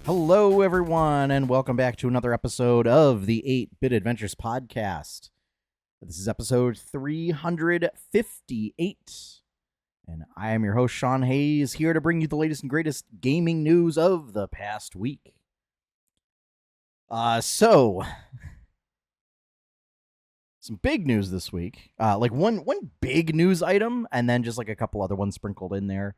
Hello, everyone, and welcome back to another episode of the 8-Bit Adventures podcast. This is episode 358, and I am your host, Sean Hayes, here to bring you the latest and greatest gaming news of the past week. Some big news this week. Like one big news item, and then just like a couple other ones sprinkled in there.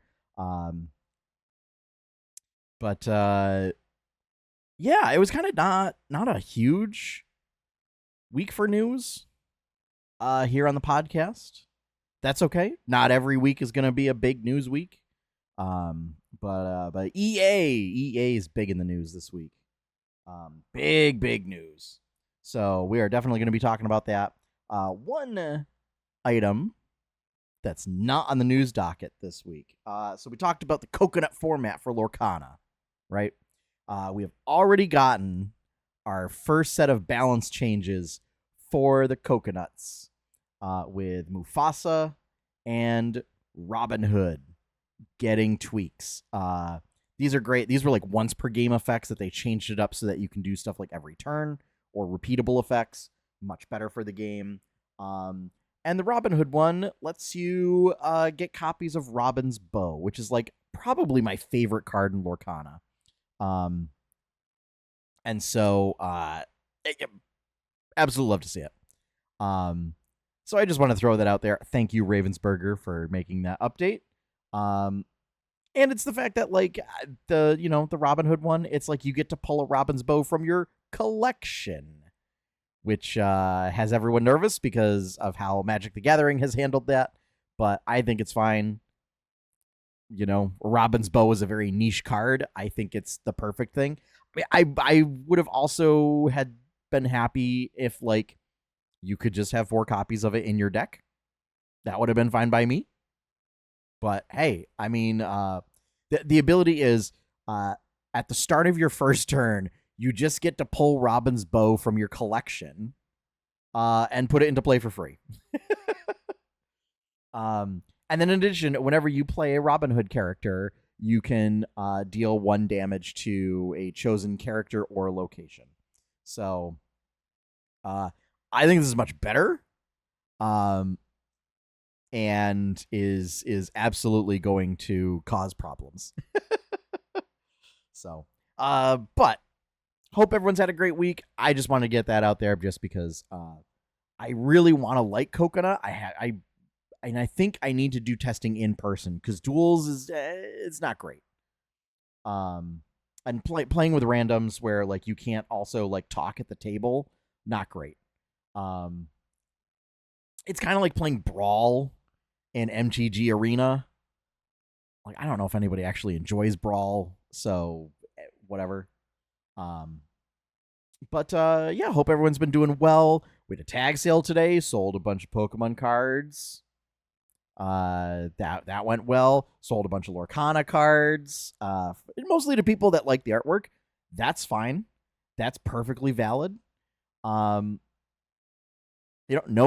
Yeah, it was kind of not a huge week for news here on the podcast. That's okay. Not every week is going to be a big news week. But EA is big in the news this week. Big news. So we are definitely going to be talking about that. One item that's not on the news docket this week. So we talked about the coconut format for Lorcana, right? We have already gotten our first set of balance changes for the coconuts with Mufasa and Robin Hood getting tweaks. These are great. These were like once per game effects that they changed it up so that you can do stuff like every turn or repeatable effects. Much better for the game. And the Robin Hood one lets you get copies of Robin's Bow, which is like probably my favorite card in Lorcana. And so absolutely love to see it. So I just want to throw that out there. Thank you, Ravensburger, for making that update. And it's the fact that like the Robin Hood one, it's like you get to pull a Robin's Bow from your collection, which has everyone nervous because of how Magic the Gathering has handled that. But I think it's fine. Robin's Bow is a very niche card. I think it's the perfect thing. I would have also had been happy if like you could just have 4 copies of it in your deck. That would have been fine by me. But hey, I mean, the ability is at the start of your first turn, you just get to pull Robin's Bow from your collection and put it into play for free. And then in addition, whenever you play a Robin Hood character, you can deal 1 damage to a chosen character or location. So I think this is much better. And is absolutely going to cause problems. So but hope everyone's had a great week. I just want to get that out there just because I really want to like Coconut. And I think I need to do testing in person because duels is it's not great. And playing with randoms where like you can't also like talk at the table, not great. It's kind of like playing Brawl in MTG Arena. Like I don't know if anybody actually enjoys Brawl, so whatever. But yeah, hope everyone's been doing well. We had a tag sale today, sold a bunch of Pokemon cards. That went well. Sold a bunch of Lorcana cards. Mostly to people that like the artwork. That's fine. That's perfectly valid. No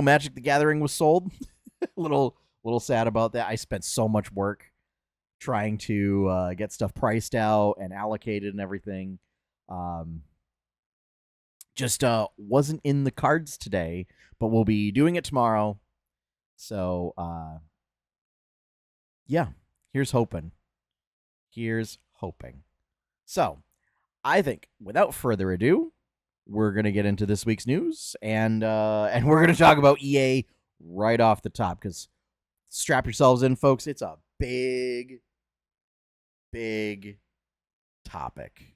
Magic the Gathering was sold. little sad about that. I spent so much work trying to get stuff priced out and allocated and everything. Just wasn't in the cards today, but we'll be doing it tomorrow. So yeah, here's hoping. So, I think without further ado, we're gonna get into this week's news, and we're gonna talk about EA right off the top. Because strap yourselves in, folks. It's a big topic.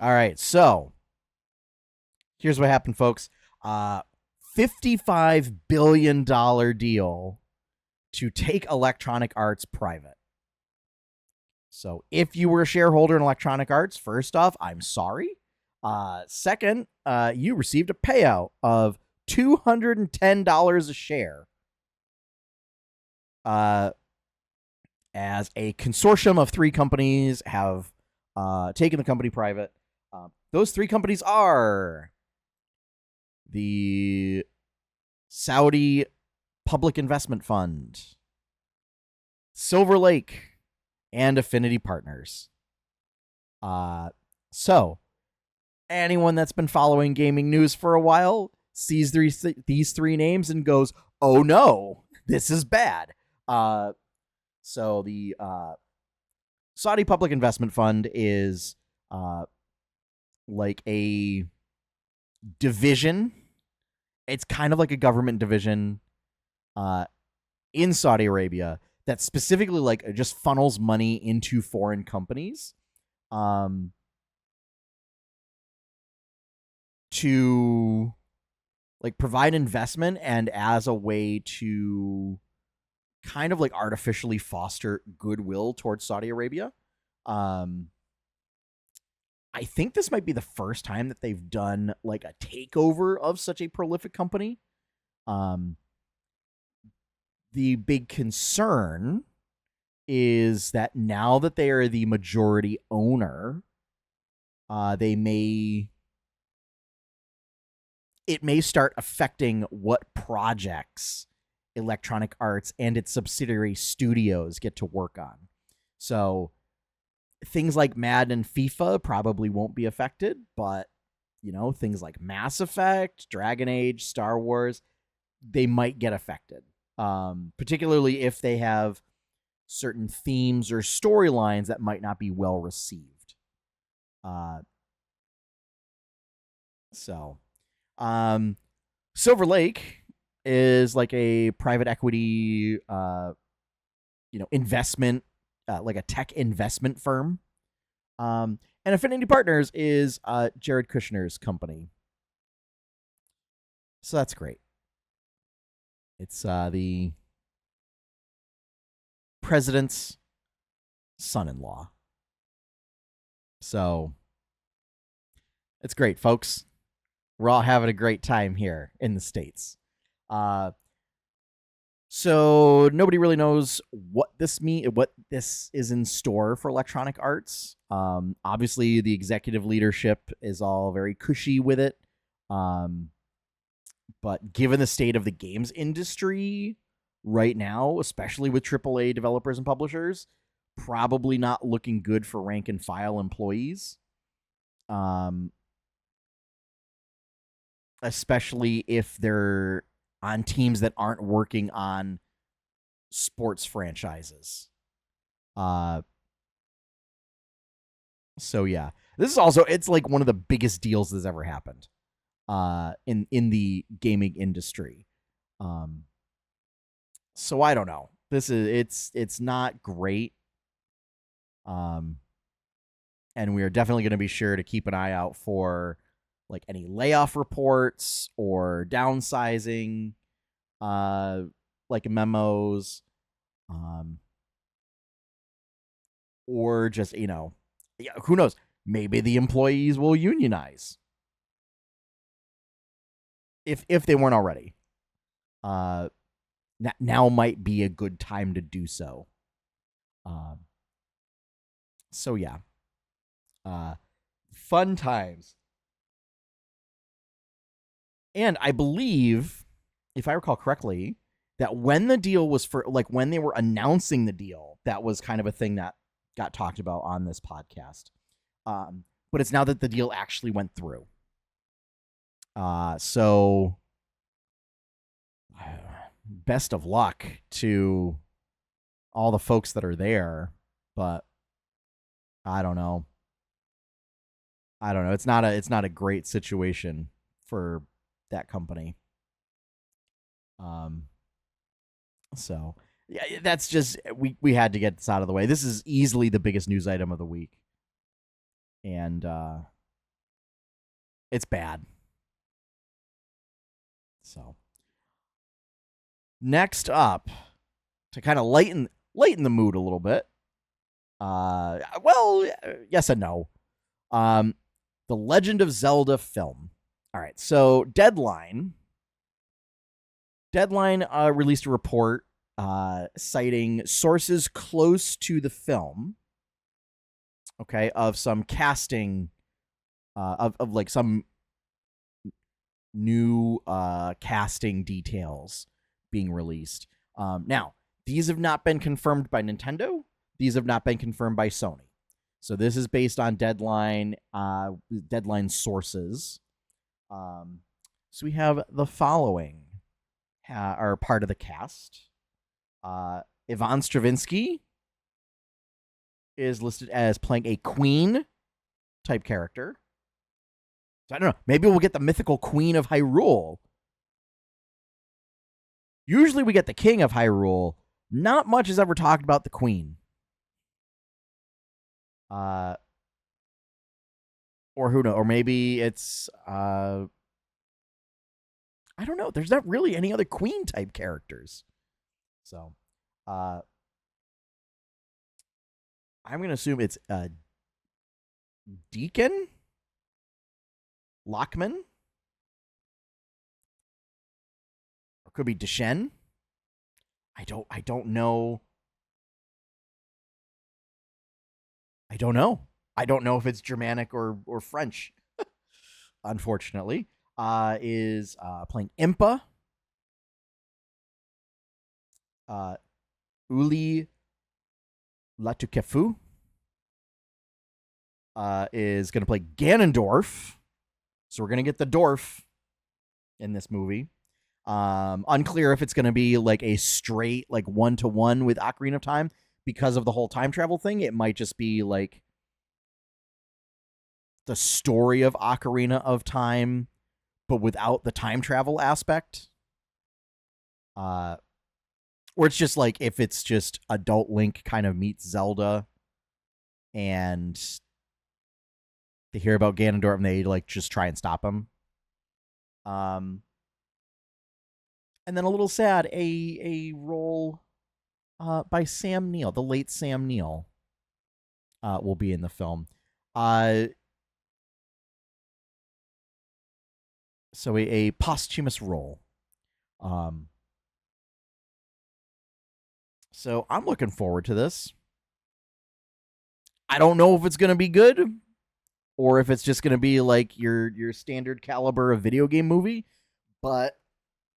All right, so here's what happened, folks. $55 billion deal to take Electronic Arts private. So if you were a shareholder in Electronic Arts, first off, I'm sorry. Second, you received a payout of $210 a share. As a consortium of 3 companies have taken the company private. Those 3 companies are the Saudi Public Investment Fund, Silver Lake and Affinity Partners. So anyone that's been following gaming news for a while sees these three names and goes, "Oh no, this is bad." So the Saudi Public Investment Fund is like a division. It's kind of like a government division in Saudi Arabia that specifically like just funnels money into foreign companies to like provide investment and as a way to kind of like artificially foster goodwill towards Saudi Arabia. I think this might be the first time that they've done like a takeover of such a prolific company. The big concern is that now that they are the majority owner, it may start affecting what projects Electronic Arts and its subsidiary studios get to work on. So things like Madden and FIFA probably won't be affected, but things like Mass Effect, Dragon Age, Star Wars, they might get affected. Particularly if they have certain themes or storylines that might not be well received. Silver Lake is like a private equity, investment, like a tech investment firm. And Affinity Partners is Jared Kushner's company. So that's great. It's the president's son-in-law. So it's great, folks. We're all having a great time here in the States. So nobody really knows what this is in store for Electronic Arts. Obviously, the executive leadership is all very cushy with it. But given the state of the games industry right now, especially with AAA developers and publishers, probably not looking good for rank and file employees. Especially if they're on teams that aren't working on sports franchises. So yeah, this is also, it's like one of the biggest deals that's ever happened in the gaming industry. So I don't know. It's not great. And we are definitely going to be sure to keep an eye out for like any layoff reports or downsizing like memos, or just who knows, maybe the employees will unionize if they weren't already. Now might be a good time to do so. So yeah, fun times. And I believe, if I recall correctly, that when the deal was when they were announcing the deal, that was kind of a thing that got talked about on this podcast. But it's now that the deal actually went through. So best of luck to all the folks that are there, but I don't know. It's not a great situation for that company. So yeah, that's just, we had to get this out of the way. This is easily the biggest news item of the week, and it's bad. So next up, to kind of lighten the mood a little bit. Well, yes and no. The Legend of Zelda film. All right, so Deadline released a report citing sources close to the film, okay, of some casting, of like some new casting details being released. Now, These have not been confirmed by Nintendo. These have not been confirmed by Sony. So this is based on Deadline sources. So we have the following are part of the cast. Ivan Stravinsky is listed as playing a queen type character. So I don't know. Maybe we'll get the mythical queen of Hyrule. Usually we get the king of Hyrule. Not much is ever talked about the queen. Or who knows? Or maybe it's I don't know. There's not really any other queen type characters. So I'm gonna assume it's Deacon Lockman. Or could be Deshen. I don't know. I don't know. I don't know if it's Germanic or French. Unfortunately, is playing Impa. Uli Latukefu is going to play Ganondorf. So we're going to get the dwarf in this movie. Unclear if it's going to be like a straight like 1-to-1 with Ocarina of Time because of the whole time travel thing. It might just be like the story of Ocarina of Time, but without the time travel aspect. Or it's just like if it's just adult Link kind of meets Zelda and they hear about Ganondorf and they like just try and stop him. And then a little sad, a role by Sam Neill, the late Sam Neill, will be in the film. So a posthumous role. So I'm looking forward to this. I don't know if it's going to be good or if it's just going to be like your standard caliber of video game movie, but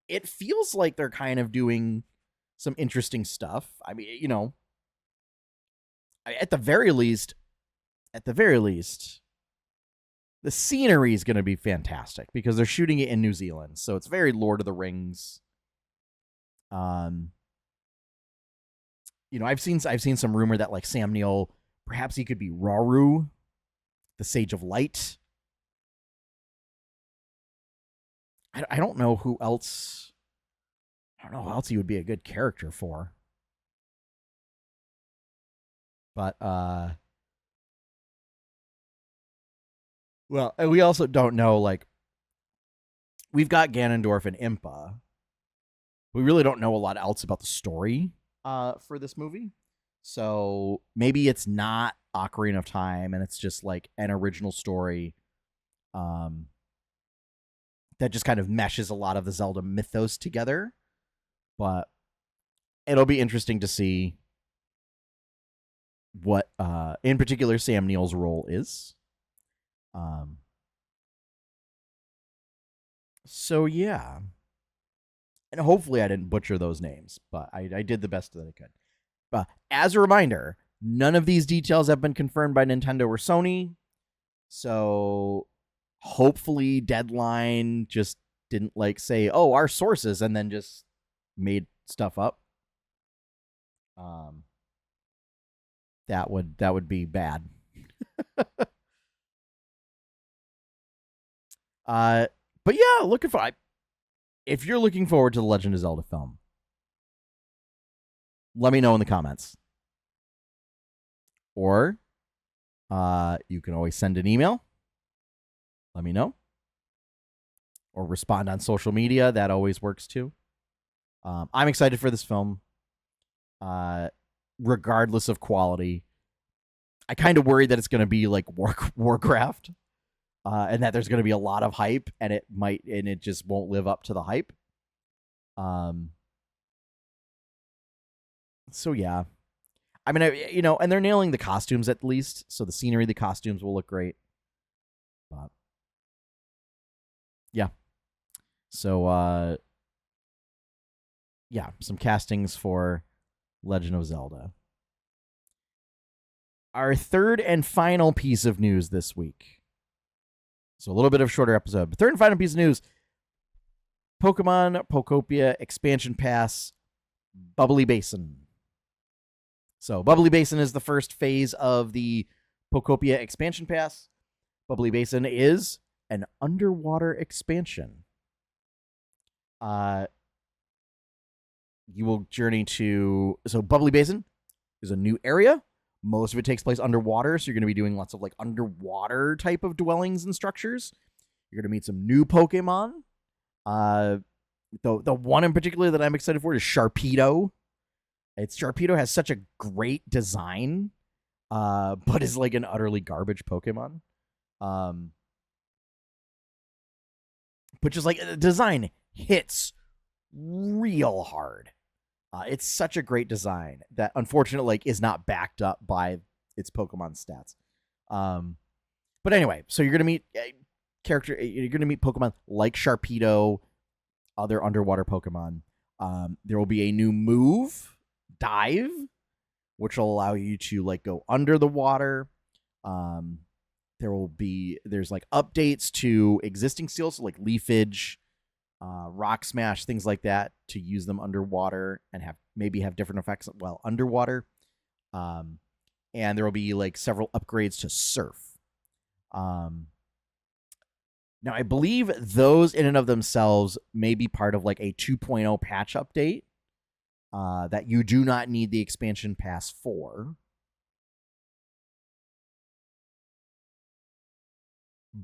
it feels like they're kind of doing some interesting stuff. I mean, you know, at the very least, the scenery is going to be fantastic because they're shooting it in New Zealand. So it's very Lord of the Rings. You know, I've seen some rumor that like Sam Neill, perhaps he could be Rauru, the Sage of Light. I don't know who else. I don't know who else he would be a good character for. But well, and we also don't know, like, we've got Ganondorf and Impa. We really don't know a lot else about the story for this movie. So maybe it's not Ocarina of Time and it's just like an original story that just kind of meshes a lot of the Zelda mythos together. But it'll be interesting to see what, in particular, Sam Neill's role is. So yeah, and hopefully I didn't butcher those names, but I did the best that I could. But as a reminder, none of these details have been confirmed by Nintendo or Sony, so hopefully Deadline just didn't like say, "Oh, our sources," and then just made stuff up. That would be bad. But yeah, if you're looking forward to the Legend of Zelda film, let me know in the comments. Or you can always send an email. Let me know. Or respond on social media. That always works too. I'm excited for this film. Regardless of quality. I kind of worry that it's going to be like Warcraft. And that there's going to be a lot of hype, and it just won't live up to the hype. So yeah, I mean, and they're nailing the costumes at least, so the scenery, the costumes will look great. But yeah, so yeah, some castings for Legend of Zelda. Our third and final piece of news this week. So a little bit of a shorter episode. But third and final piece of news. Pokemon Pokopia Expansion Pass Bubbly Basin. So Bubbly Basin is the first phase of the Pokopia Expansion Pass. Bubbly Basin is an underwater expansion. You will journey to... So Bubbly Basin is a new area. Most of it takes place underwater, so you're going to be doing lots of like underwater type of dwellings and structures. You're going to meet some new Pokemon. The one in particular that I'm excited for is Sharpedo. Sharpedo has such a great design, but is like an utterly garbage Pokemon. But just like the design hits real hard. It's such a great design that unfortunately like is not backed up by its Pokemon stats. But anyway, so you're gonna meet you're gonna meet Pokemon like Sharpedo, other underwater Pokemon. There will be a new move, Dive, which will allow you to like go under the water. There's like updates to existing skills, so like Leafage, Rock Smash, things like that, to use them underwater and maybe have different effects while underwater. And there will be like several upgrades to Surf. Now, I believe those in and of themselves may be part of like a 2.0 patch update that you do not need the expansion pass for.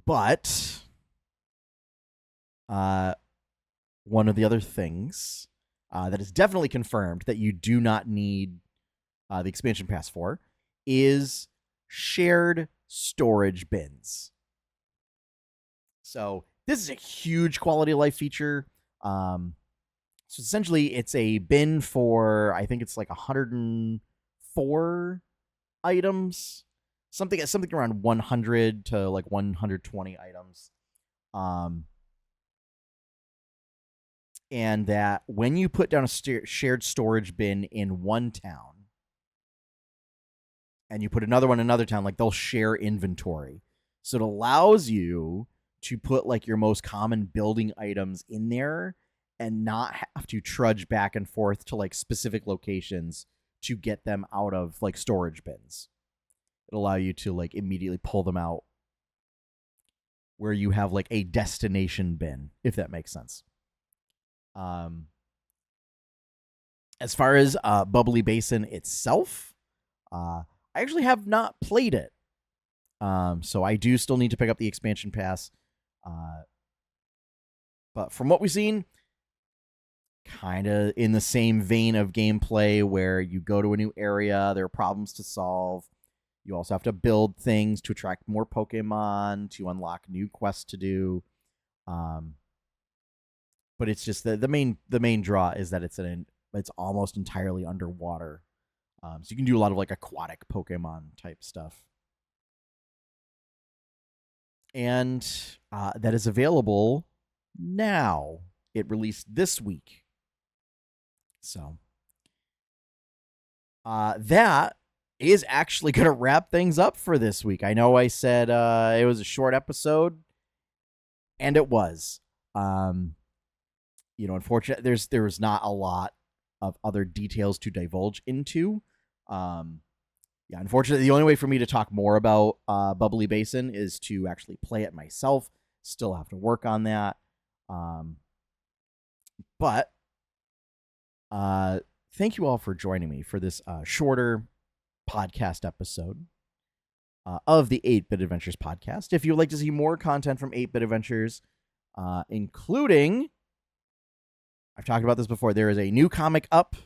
But one of the other things that is definitely confirmed that you do not need the expansion pass for is shared storage bins. So this is a huge quality of life feature. So essentially, it's a bin for, I think it's like 104 items. Something around 100 to like 120 items. And that when you put down a shared storage bin in one town and you put another one in another town, like they'll share inventory. So it allows you to put like your most common building items in there and not have to trudge back and forth to like specific locations to get them out of like storage bins. It'll allow you to like immediately pull them out where you have like a destination bin, if that makes sense. As far as Bubbly Basin itself, I actually have not played it. So I do still need to pick up the expansion pass. But from what we've seen, kind of in the same vein of gameplay where you go to a new area, there are problems to solve. You also have to build things to attract more Pokemon, to unlock new quests to do. But it's just the main draw is that it's almost entirely underwater. So you can do a lot of like aquatic Pokemon type stuff. And that is available now. It released this week. So that is actually going to wrap things up for this week. I know I said it was a short episode, and it was. Unfortunately, there was not a lot of other details to divulge into. Unfortunately, the only way for me to talk more about Bubbly Basin is to actually play it myself. Still have to work on that. But thank you all for joining me for this shorter podcast episode of the 8-Bit Adventures podcast. If you would like to see more content from 8-Bit Adventures, including, I've talked about this before, there is a new comic up.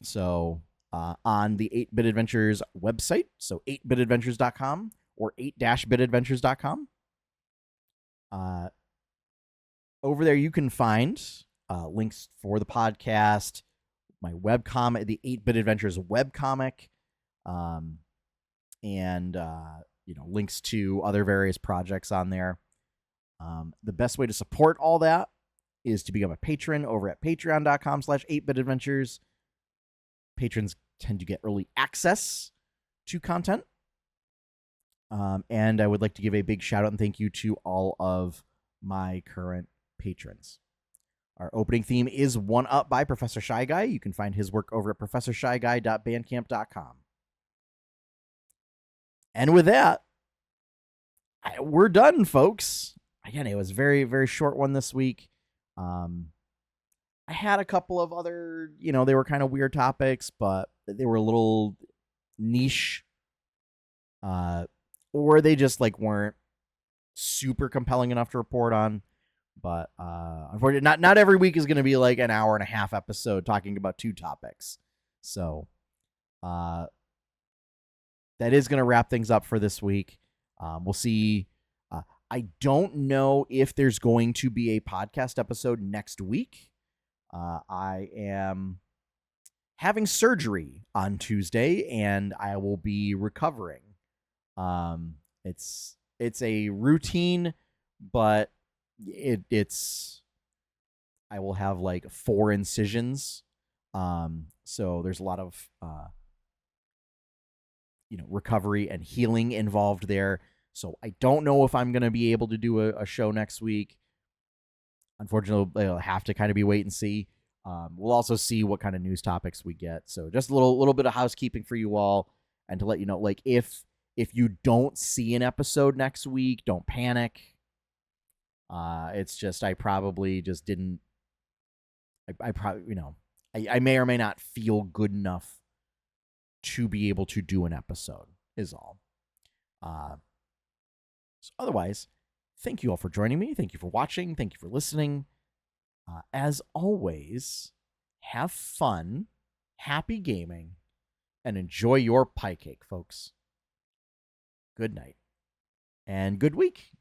So on the 8-Bit Adventures website, so 8bitadventures.com or 8-bitadventures.com. Over there you can find links for the podcast, my webcomic, the 8-Bit Adventures webcomic, and links to other various projects on there. The best way to support all that is to become a patron over at patreon.com/8bitadventures. patrons tend to get early access to content. And I would like to give a big shout out and thank you to all of my current patrons. Our opening theme is One Up by Professor Shy Guy. You can find his work over at professorshyguy.bandcamp.com. And with that, we're done, folks. Again, it was a very, very short one this week. I had a couple of other, they were kind of weird topics, but they were a little niche. Or they just weren't super compelling enough to report on. But unfortunately, not every week is going to be like an hour and a half episode talking about 2 topics. So that is going to wrap things up for this week. We'll see. I don't know if there's going to be a podcast episode next week. I am having surgery on Tuesday, and I will be recovering. It's a routine, but it's I will have 4 incisions. So there's a lot of recovery and healing involved there. So I don't know if I'm gonna be able to do a show next week. Unfortunately, I'll have to kind of be wait and see. We'll also see what kind of news topics we get. So just a little bit of housekeeping for you all, and to let you know, if you don't see an episode next week, don't panic. It's just I probably just didn't. I probably I may or may not feel good enough to be able to do an episode. Is all. So otherwise, thank you all for joining me. Thank you for watching. Thank you for listening. As always, have fun, happy gaming, and enjoy your pie cake, folks. Good night and good week.